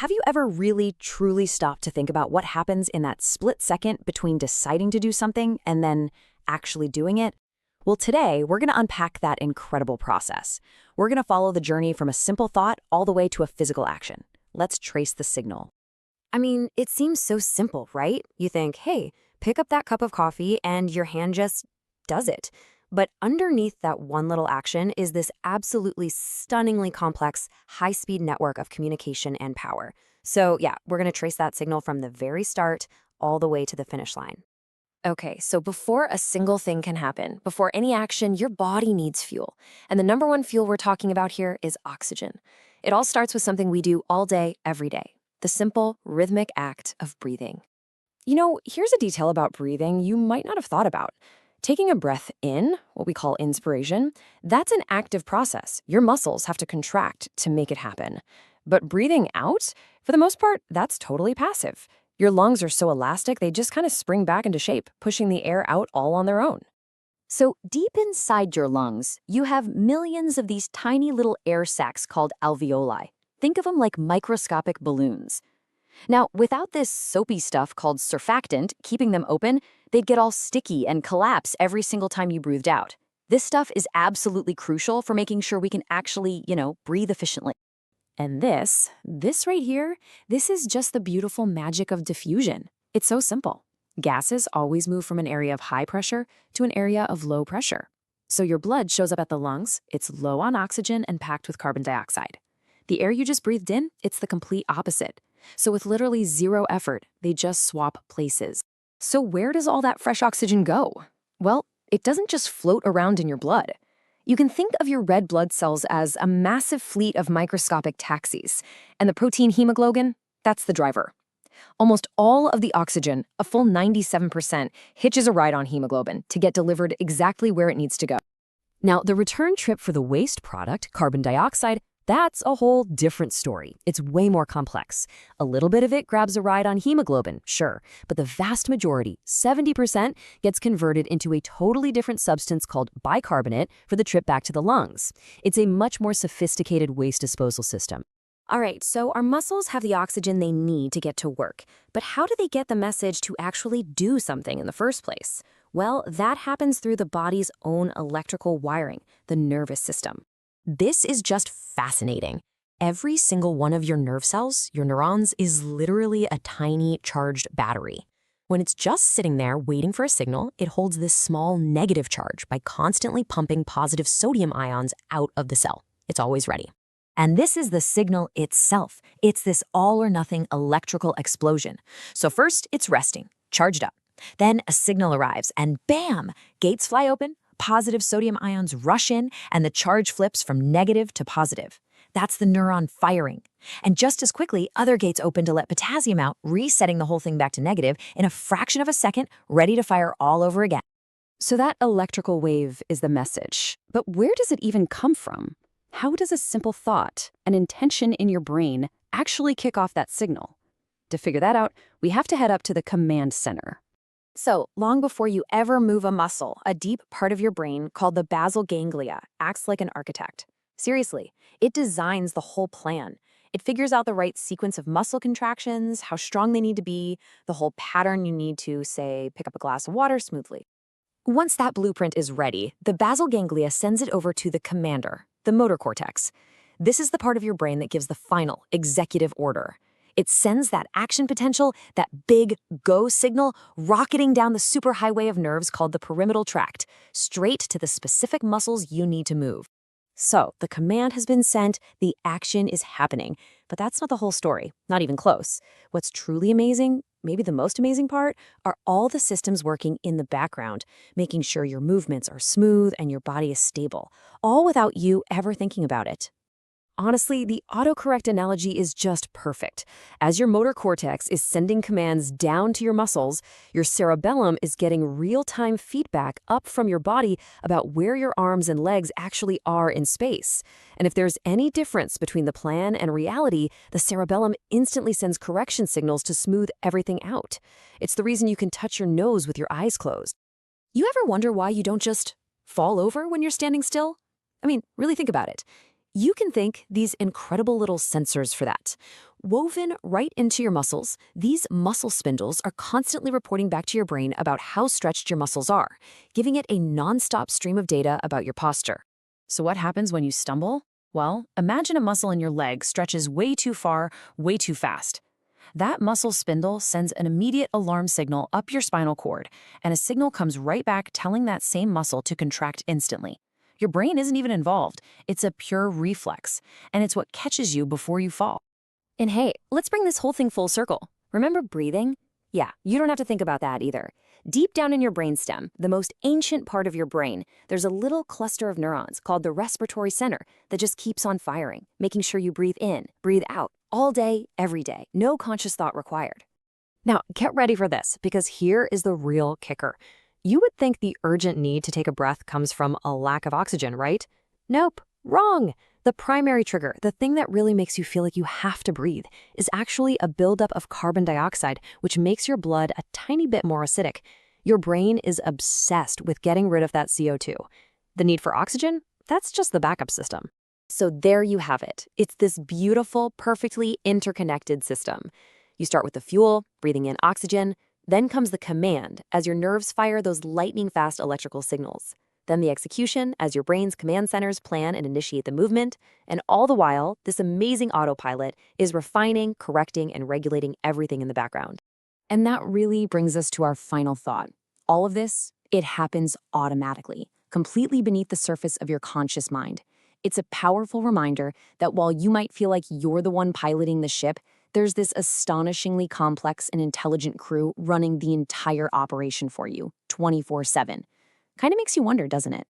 Have you ever really, truly stopped to think about what happens in that split second between deciding to do something and then actually doing it? Well, today, we're going to unpack that incredible process. We're going to follow the journey from a simple thought all the way to a physical action. Let's trace the signal. I mean, it seems so simple, right? You think, hey, pick up that cup of coffee and your hand just does it. But underneath that one little action is this absolutely stunningly complex, high-speed network of communication and power. So yeah, we're going to trace that signal from the very start all the way to the finish line. Okay, so before a single thing can happen, before any action, your body needs fuel. And the number one fuel we're talking about here is oxygen. It all starts with something we do all day, every day. The simple, rhythmic act of breathing. Here's a detail about breathing you might not have thought about. Taking a breath in, what we call inspiration, that's an active process. Your muscles have to contract to make it happen. But breathing out, for the most part, that's totally passive. Your lungs are so elastic, they just kind of spring back into shape, pushing the air out all on their own. So deep inside your lungs, you have millions of these tiny little air sacs called alveoli. Think of them like microscopic balloons. Now, without this soapy stuff called surfactant keeping them open, they'd get all sticky and collapse every single time you breathed out. This stuff is absolutely crucial for making sure we can actually, breathe efficiently. And this right here, this is just the beautiful magic of diffusion. It's so simple. Gases always move from an area of high pressure to an area of low pressure. So your blood shows up at the lungs, it's low on oxygen and packed with carbon dioxide. The air you just breathed in, it's the complete opposite. So with literally zero effort, they just swap places. So where does all that fresh oxygen go? Well, it doesn't just float around in your blood. You can think of your red blood cells as a massive fleet of microscopic taxis, and the protein hemoglobin, that's the driver. Almost all of the oxygen, a full 97%, hitches a ride on hemoglobin to get delivered exactly where it needs to go. Now, the return trip for the waste product, carbon dioxide, that's a whole different story. It's way more complex. A little bit of it grabs a ride on hemoglobin, sure, but the vast majority, 70%, gets converted into a totally different substance called bicarbonate for the trip back to the lungs. It's a much more sophisticated waste disposal system. All right, so our muscles have the oxygen they need to get to work, but how do they get the message to actually do something in the first place? Well, that happens through the body's own electrical wiring, the nervous system. This is just fascinating. Every single one of your nerve cells, your neurons, is literally a tiny charged battery. When it's just sitting there waiting for a signal, it holds this small negative charge by constantly pumping positive sodium ions out of the cell. It's always ready. And this is the signal itself. It's this all-or-nothing electrical explosion. So first, it's resting, charged up. Then a signal arrives, and bam! Gates fly open, positive sodium ions rush in, and the charge flips from negative to positive. That's the neuron firing. And just as quickly, other gates open to let potassium out, resetting the whole thing back to negative in a fraction of a second, ready to fire all over again. So that electrical wave is the message. But where does it even come from? How does a simple thought, an intention in your brain, actually kick off that signal? To figure that out, we have to head up to the command center. So, long before you ever move a muscle, a deep part of your brain called the basal ganglia acts like an architect. Seriously, it designs the whole plan. It figures out the right sequence of muscle contractions, how strong they need to be, the whole pattern you need to, say, pick up a glass of water smoothly. Once that blueprint is ready, the basal ganglia sends it over to the commander, the motor cortex. This is the part of your brain that gives the final, executive order. It sends that action potential, that big go signal, rocketing down the superhighway of nerves called the pyramidal tract, straight to the specific muscles you need to move. So, the command has been sent, the action is happening. But that's not the whole story, not even close. What's truly amazing, maybe the most amazing part, are all the systems working in the background, making sure your movements are smooth and your body is stable, all without you ever thinking about it. Honestly, the autocorrect analogy is just perfect. As your motor cortex is sending commands down to your muscles, your cerebellum is getting real-time feedback up from your body about where your arms and legs actually are in space. And if there's any difference between the plan and reality, the cerebellum instantly sends correction signals to smooth everything out. It's the reason you can touch your nose with your eyes closed. You ever wonder why you don't just fall over when you're standing still? I mean, really think about it. You can thank these incredible little sensors for that. Woven right into your muscles, these muscle spindles are constantly reporting back to your brain about how stretched your muscles are, giving it a nonstop stream of data about your posture. So what happens when you stumble? Well, imagine a muscle in your leg stretches way too far, way too fast. That muscle spindle sends an immediate alarm signal up your spinal cord, and a signal comes right back telling that same muscle to contract instantly. Your brain isn't even involved. It's a pure reflex, and it's what catches you before you fall. And hey, let's bring this whole thing full circle. Remember breathing? Yeah, you don't have to think about that either. Deep down in your brainstem, the most ancient part of your brain, there's a little cluster of neurons called the respiratory center that just keeps on firing, making sure you breathe in, breathe out, all day, every day, no conscious thought required. Now, get ready for this, because here is the real kicker. You would think the urgent need to take a breath comes from a lack of oxygen, right? Nope, wrong. The primary trigger, the thing that really makes you feel like you have to breathe, is actually a buildup of carbon dioxide, which makes your blood a tiny bit more acidic. Your brain is obsessed with getting rid of that CO2. The need for oxygen? That's just the backup system. So there you have it. It's this beautiful, perfectly interconnected system. You start with the fuel, breathing in oxygen, then comes the command as your nerves fire those lightning-fast electrical signals. Then the execution as your brain's command centers plan and initiate the movement, and all the while, this amazing autopilot is refining, correcting, and regulating everything in the background. And that really brings us to our final thought. All of this, it happens automatically, completely beneath the surface of your conscious mind. It's a powerful reminder that while you might feel like you're the one piloting the ship, there's this astonishingly complex and intelligent crew running the entire operation for you, 24/7. Kind of makes you wonder, doesn't it?